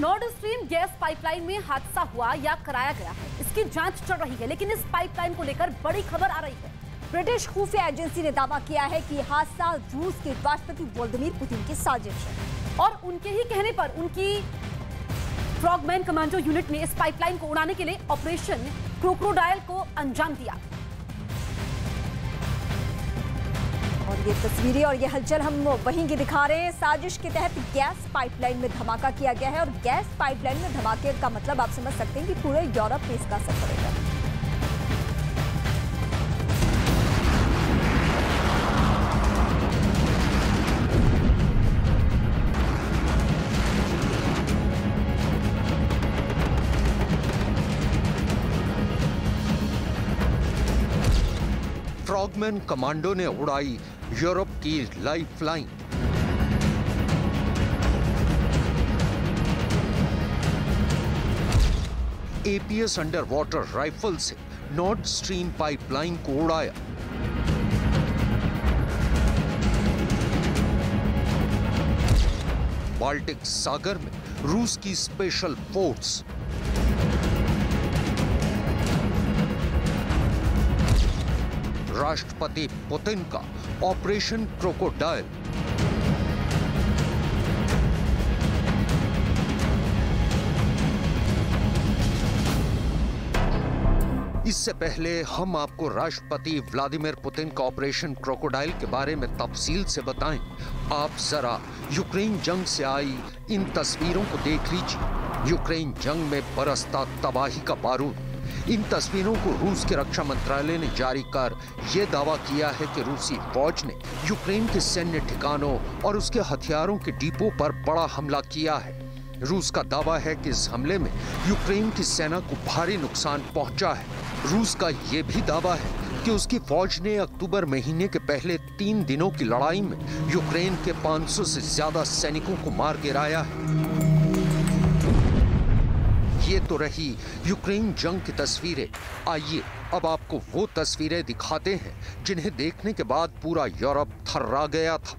North stream gas pipeline में हादसा हुआ या कराया गया है, इसकी जांच चल रही है, लेकिन इस पाइपलाइन को लेकर बड़ी खबर आ रही है। ब्रिटिश खुफिया एजेंसी ने दावा किया है कि हादसा रूस के राष्ट्रपति व्लादिमीर पुतिन की साजिश है और उनके ही कहने पर उनकी फ्रॉगमैन कमांडो यूनिट ने इस पाइपलाइन को उड़ाने के लिए ऑपरेशन क्रोकोडाइल को अंजाम दिया। और ये तस्वीरें और ये हलचल हम वहीं की दिखा रहे हैं। साजिश के तहत गैस पाइपलाइन में धमाका किया गया है और गैस पाइपलाइन में धमाके का मतलब आप समझ सकते हैं कि पूरे यूरोप में इसका असर पड़ेगा। फ्रॉगमैन कमांडो ने उड़ाई यूरोप की lifeline. APS under water rifle से नॉर्थ स्ट्रीम पाइपलाइन को उड़ाया। बाल्टिक सागर में रूस की स्पेशल फोर्स। राष्ट्रपति पुतिन का ऑपरेशन क्रोकोडाइल। इससे पहले हम आपको राष्ट्रपति व्लादिमीर पुतिन का ऑपरेशन क्रोकोडाइल के बारे में तफसील से बताएं। आप जरा यूक्रेन जंग से आई इन तस्वीरों को देख लीजिए। यूक्रेन जंग में बरसता तबाही का बारूद। इन तस्वीरों को रूस के रक्षा मंत्रालय ने जारी कर यह दावा किया है कि रूसी फौज ने यूक्रेन के सैन्य ठिकानों और उसके हथियारों के डिपो पर बड़ा हमला किया है। रूस का दावा है कि इस हमले में यूक्रेन की सेना को भारी नुकसान पहुंचा है। रूस का यह भी दावा है कि उसकी फौज ने अक्टूबर महीने के पहले 3 दिनों की लड़ाई में यूक्रेन के 500 से ज्यादा सैनिकों को मार गिराया है। ये तो रही यूक्रेन जंग की तस्वीरें। आइए अब आपको वो तस्वीरें दिखाते हैं जिन्हें देखने के बाद पूरा यूरोप थर्रा गया था।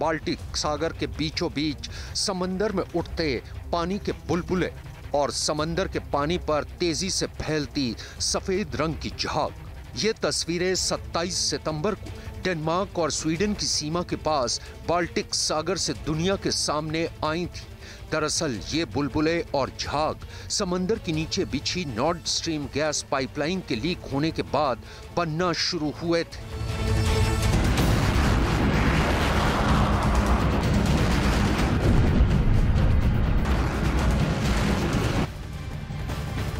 बाल्टिक सागर के बीचों बीच समंदर में उठते पानी के बुलबुले और समंदर के पानी पर तेजी से फैलती सफेद रंग की झाग। ये तस्वीरें 27 सितंबर को डेनमार्क और स्वीडन की सीमा के पास बाल्टिक सागर से दुनिया के सामने आई थी। दरअसल ये बुलबुले और झाग समंदर के नीचे बिछी नॉर्थ स्ट्रीम गैस पाइपलाइन के लीक होने के बाद बनना शुरू हुए थे।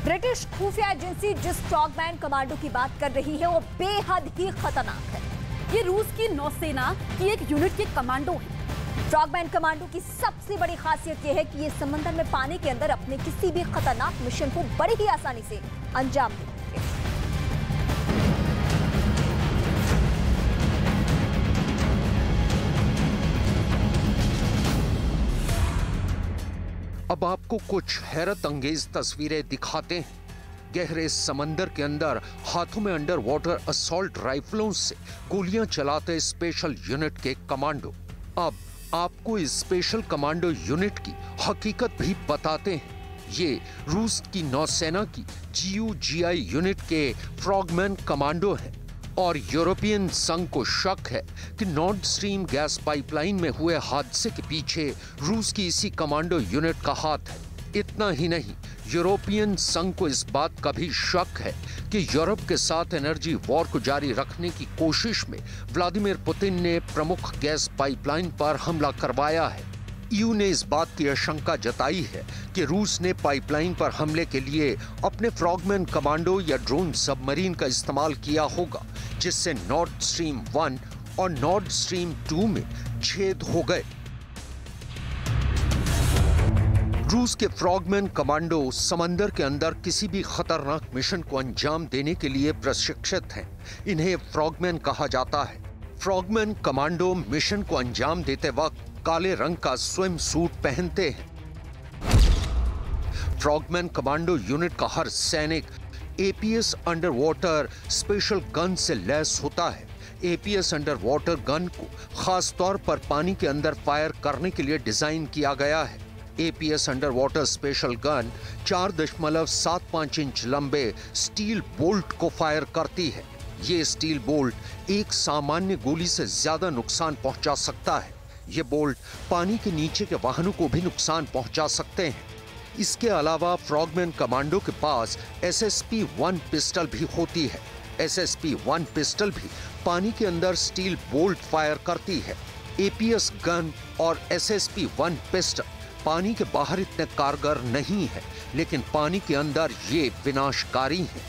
ब्रिटिश खुफिया एजेंसी जिस फ्रॉगमैन कमांडो की बात कर रही है वो बेहद ही खतरनाक है। ये रूस की नौसेना की एक यूनिट के कमांडो है। फ्रॉगमैन कमांडो की सबसे बड़ी खासियत यह है कि ये समंदर में पानी के अंदर अपने किसी भी खतरनाक मिशन को बड़ी ही आसानी से अंजाम देंगे। अब आपको कुछ हैरत अंगेज तस्वीरें दिखाते हैं। गहरे समंदर के अंदर हाथों में अंडर वाटर असॉल्ट राइफलों से गोलियां चलाते स्पेशल यूनिट के कमांडो। अब आपको इस स्पेशल कमांडो यूनिट की हकीकत भी बताते हैं। ये रूस की नौसेना की GUGI यूनिट के फ्रॉगमैन कमांडो हैं और यूरोपियन संघ को शक है कि नॉर्थ स्ट्रीम गैस पाइपलाइन में हुए हादसे के पीछे रूस की इसी कमांडो यूनिट का हाथ है। इतना ही नहीं, यूरोपियन संघ को इस बात का भी शक है कि यूरोप के साथ एनर्जी वॉर को जारी रखने की कोशिश में व्लादिमीर पुतिन ने प्रमुख गैस पाइपलाइन पर हमला करवाया है। EU ने इस बात की आशंका जताई है कि रूस ने पाइपलाइन पर हमले के लिए अपने फ्रॉगमैन कमांडो या ड्रोन सबमरीन का इस्तेमाल किया होगा, जिससे नॉर्थ स्ट्रीम 1 और नॉर्थ स्ट्रीम 2 में छेद हो गए। रूस के फ्रॉगमैन कमांडो समंदर के अंदर किसी भी खतरनाक मिशन को अंजाम देने के लिए प्रशिक्षित हैं। इन्हें फ्रॉगमैन कहा जाता है। फ्रॉगमैन कमांडो मिशन को अंजाम देते वक्त काले रंग का स्विम सूट पहनते हैं। फ्रॉगमैन कमांडो यूनिट का हर सैनिक APS under water special gun से लैस होता है। एपीएस अंडर वाटर गन को खास तौर पर पानी के अंदर फायर करने के लिए डिजाइन किया गया है। APS under water special gun 4.75 inch लंबे स्टील बोल्ट को फायर करती है। ये स्टील बोल्ट एक सामान्य गोली से ज्यादा नुकसान पहुंचा सकता है। ये बोल्ट पानी के नीचे के वाहनों को भी नुकसान पहुंचा सकते हैं। इसके अलावा फ्रॉगमैन कमांडो के पास SSP-1 पिस्टल भी होती है। SSP-1 पिस्टल भी पानी के अंदर स्टील बोल्ट फायर करती है। APS गन और SSP-1 पिस्टल पानी के बाहर इतने कारगर नहीं है, लेकिन पानी के अंदर ये विनाशकारी है।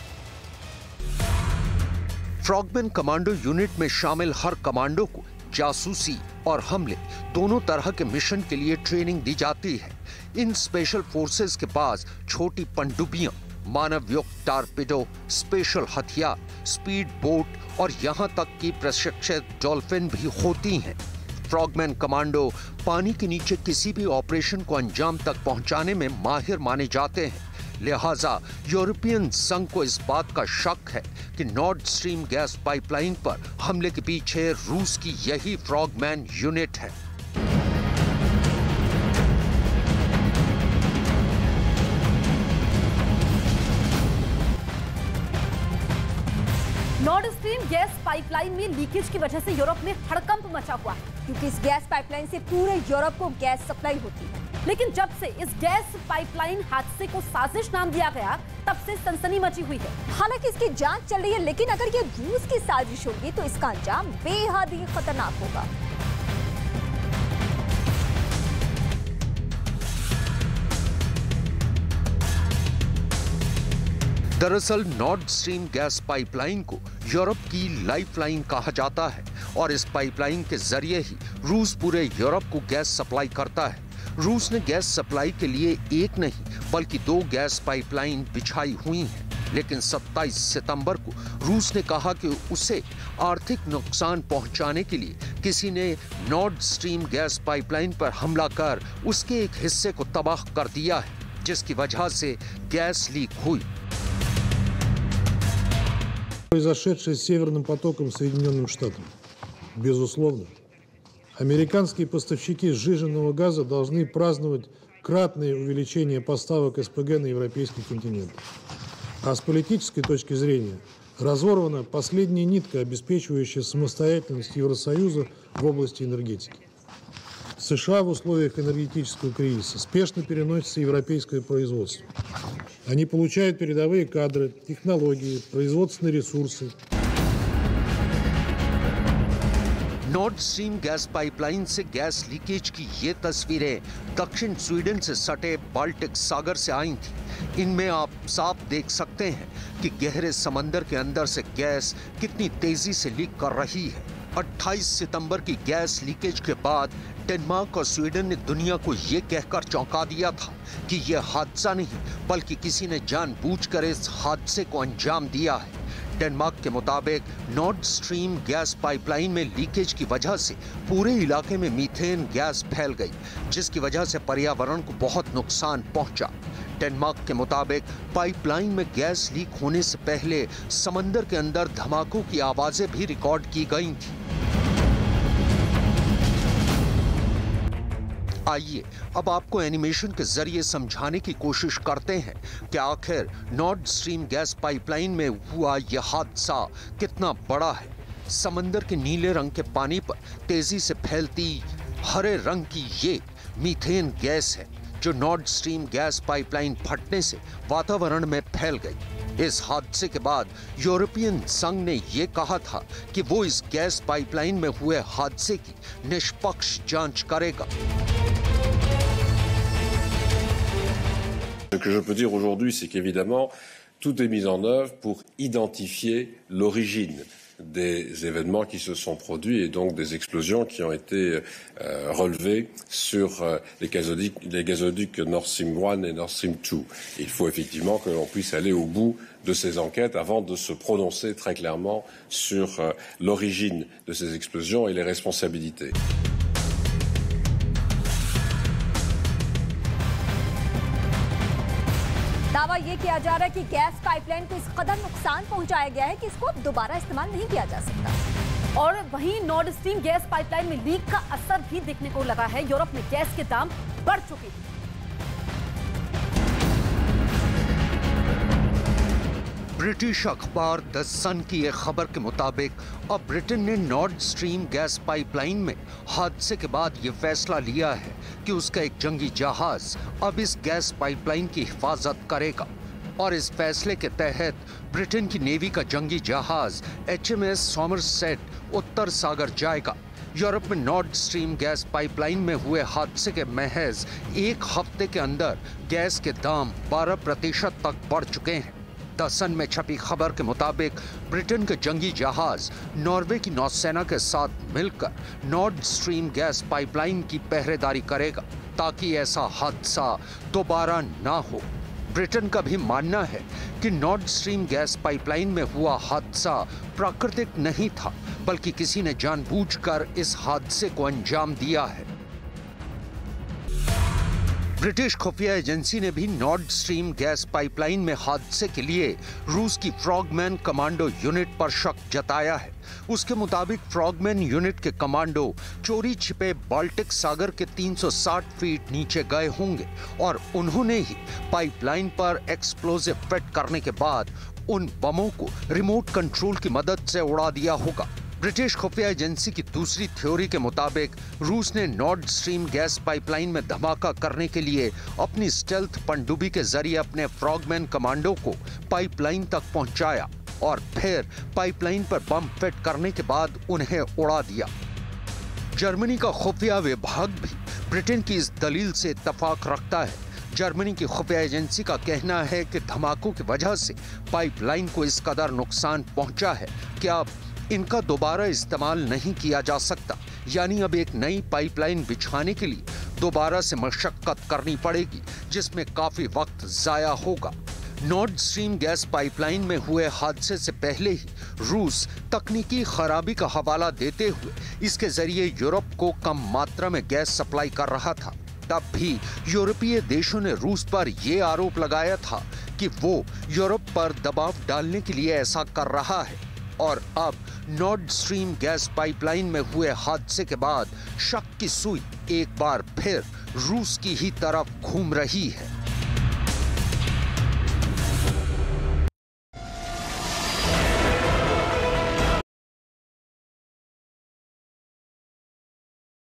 फ्रॉगमैन कमांडो यूनिट में शामिल हर कमांडो को जासूसी और हमले दोनों तरह के मिशन के लिए ट्रेनिंग दी जाती है। इन स्पेशल फोर्सेस के पास छोटी पनडुब्बियां, मानव युक्त टारपीडो, स्पेशल हथियार, स्पीड बोट और यहां तक कि प्रशिक्षित डॉल्फिन भी होती हैं। फ्रॉगमैन कमांडो पानी के नीचे किसी भी ऑपरेशन को अंजाम तक पहुंचाने में माहिर माने जाते हैं। लिहाजा यूरोपियन संघ को इस बात का शक है कि नॉर्ड स्ट्रीम गैस पाइपलाइन पर हमले के पीछे रूस की यही फ्रॉगमैन यूनिट है। नॉर्ड स्ट्रीम गैस पाइपलाइन में लीकेज की वजह से यूरोप में हड़कंप मचा हुआ है, क्योंकि इस गैस पाइपलाइन से पूरे यूरोप को गैस सप्लाई होती है। लेकिन जब से इस गैस पाइपलाइन हादसे को साजिश नाम दिया गया, तब से सनसनी मची हुई है। हालांकि इसकी जांच चल रही है, लेकिन अगर ये रूस की साजिश होगी तो इसका अंजाम बेहद ही खतरनाक होगा। दरअसल नॉर्ड स्ट्रीम गैस पाइपलाइन को यूरोप की लाइफलाइन कहा जाता है और इस पाइपलाइन के जरिए ही रूस पूरे यूरोप को गैस सप्लाई करता है। रूस ने गैस सप्लाई के लिए एक नहीं बल्कि 2 गैस पाइपलाइन बिछाई हुई हैं, लेकिन 27 सितंबर को रूस ने कहा कि उसे आर्थिक नुकसान पहुंचाने के लिए किसी ने नॉर्ड स्ट्रीम गैस पाइपलाइन पर हमला कर उसके एक हिस्से को तबाह कर दिया है, जिसकी वजह से गैस लीक हुई। Произошедшее с Северным потоком Соединенным Штатам. Безусловно, американские поставщики сжиженного газа должны праздновать кратное увеличение поставок СПГ на европейский континент. А с политической точки зрения разорвана последняя нитка, обеспечивающая самостоятельность Евросоюза в области энергетики. США в условиях энергетического кризиса спешно переносится европейское производство. Они получают передовые кадры, технологии, производственные ресурсы. नॉर्ड स्ट्रीम गैस पाइपलाइन से गैस लीकेज की ये तस्वीरें दक्षिण स्वीडन से सटे बाल्टिक सागर से आई थी। इनमें आप साफ देख सकते हैं कि गहरे समंदर के अंदर से गैस कितनी तेजी से लीक कर रही है। 28 सितंबर की गैस लीकेज के बाद डेनमार्क और स्वीडन ने दुनिया को ये कहकर चौंका दिया था कि यह हादसा नहीं बल्कि किसी ने जानबूझकर इस हादसे को अंजाम दिया है। डेनमार्क के मुताबिक नॉर्ड स्ट्रीम गैस पाइपलाइन में लीकेज की वजह से पूरे इलाके में मीथेन गैस फैल गई, जिसकी वजह से पर्यावरण को बहुत नुकसान पहुंचा। डेनमार्क के मुताबिक पाइपलाइन में गैस लीक होने से पहले समंदर के अंदर धमाकों की आवाजें भी रिकॉर्ड की गई थी। आइए अब आपको एनिमेशन के जरिए समझाने की कोशिश करते हैं कि आखिर नॉर्ड स्ट्रीम गैस पाइपलाइन में हुआ यह हादसा कितना बड़ा है। समंदर के नीले रंग के पानी पर तेजी से फैलती हरे रंग की ये मीथेन गैस है, जो नॉर्ड स्ट्रीम गैस पाइपलाइन फटने से वातावरण में फैल गई। इस हादसे के बाद यूरोपियन संघ ने यह कहा था कि वो इस गैस पाइपलाइन में हुए हादसे की निष्पक्ष जांच करेगा। Ce que je peux dire aujourd'hui, c'est qu'évidemment, tout est mis en œuvre pour identifier l'origine des événements qui se sont produits et donc des explosions qui ont été relevées sur les gazoducs Nord Stream 1 et Nord Stream 2. Il faut effectivement que l'on puisse aller au bout de ces enquêtes avant de se prononcer très clairement sur l'origine de ces explosions et les responsabilités. दावा ये किया जा रहा है कि gas pipeline को इस कदर नुकसान पहुंचाया गया है कि इसको अब दोबारा इस्तेमाल नहीं किया जा सकता। और वहीं नॉर्ड स्ट्रीम गैस पाइपलाइन में लीक का असर भी दिखने को लगा है। यूरोप में गैस के दाम बढ़ चुके हैं। ब्रिटिश अखबार द सन की एक खबर के मुताबिक अब ब्रिटेन ने नॉर्थ स्ट्रीम गैस पाइपलाइन में हादसे के बाद ये फैसला लिया है कि उसका एक जंगी जहाज अब इस गैस पाइपलाइन की हिफाजत करेगा। और इस फैसले के तहत ब्रिटेन की नेवी का जंगी जहाज HMS सॉमरसेट उत्तर सागर जाएगा। यूरोप में नॉर्थ स्ट्रीम गैस पाइपलाइन में हुए हादसे के महज एक हफ्ते के अंदर गैस के दाम 12% तक बढ़ चुके हैं। द सन में छपी खबर के मुताबिक ब्रिटेन के जंगी जहाज नॉर्वे की नौसेना के साथ मिलकर नॉर्थ स्ट्रीम गैस पाइपलाइन की पहरेदारी करेगा ताकि ऐसा हादसा दोबारा ना हो। ब्रिटेन का भी मानना है कि नॉर्थ स्ट्रीम गैस पाइपलाइन में हुआ हादसा प्राकृतिक नहीं था, बल्कि किसी ने जानबूझकर इस हादसे को अंजाम दिया है। ब्रिटिश खुफिया एजेंसी ने भी नॉर्थ स्ट्रीम गैस पाइपलाइन में हादसे के लिए रूस की फ्रॉगमैन कमांडो यूनिट पर शक जताया है। उसके मुताबिक फ्रॉगमैन यूनिट के कमांडो चोरी छिपे बाल्टिक सागर के 360 फीट नीचे गए होंगे और उन्होंने ही पाइपलाइन पर एक्सप्लोजिव फिट करने के बाद उन बमों को रिमोट कंट्रोल की मदद से उड़ा दिया होगा। ब्रिटिश खुफिया एजेंसी की दूसरी थ्योरी के मुताबिक रूस ने नॉर्थ स्ट्रीम गैस पाइपलाइन में धमाका करने के लिए अपनी स्टेल्थ पनडुब्बी के जरिए अपने फ्रॉगमैन कमांडो को पाइपलाइन तक पहुंचाया और फिर पाइपलाइन पर बम फिट करने के बाद उन्हें उड़ा दिया। जर्मनी का खुफिया विभाग भी ब्रिटेन की इस दलील से इत्तेफाक रखता है। जर्मनी की खुफिया एजेंसी का कहना है कि धमाकों की वजह से पाइपलाइन को इस कदर नुकसान पहुंचा है कि अब इनका दोबारा इस्तेमाल नहीं किया जा सकता, यानी अब एक नई पाइपलाइन बिछाने के लिए दोबारा से मशक्कत करनी पड़ेगी, जिसमें काफी वक्त जाया होगा। नॉर्थ स्ट्रीम गैस पाइपलाइन में हुए हादसे से पहले ही रूस तकनीकी खराबी का हवाला देते हुए इसके जरिए यूरोप को कम मात्रा में गैस सप्लाई कर रहा था। तब भी यूरोपीय देशों ने रूस पर यह आरोप लगाया था कि वो यूरोप पर दबाव डालने के लिए ऐसा कर रहा है। और अब नॉर्थ स्ट्रीम गैस पाइपलाइन में हुए हादसे के बाद शक की सुई एक बार फिर रूस की ही तरफ घूम रही है।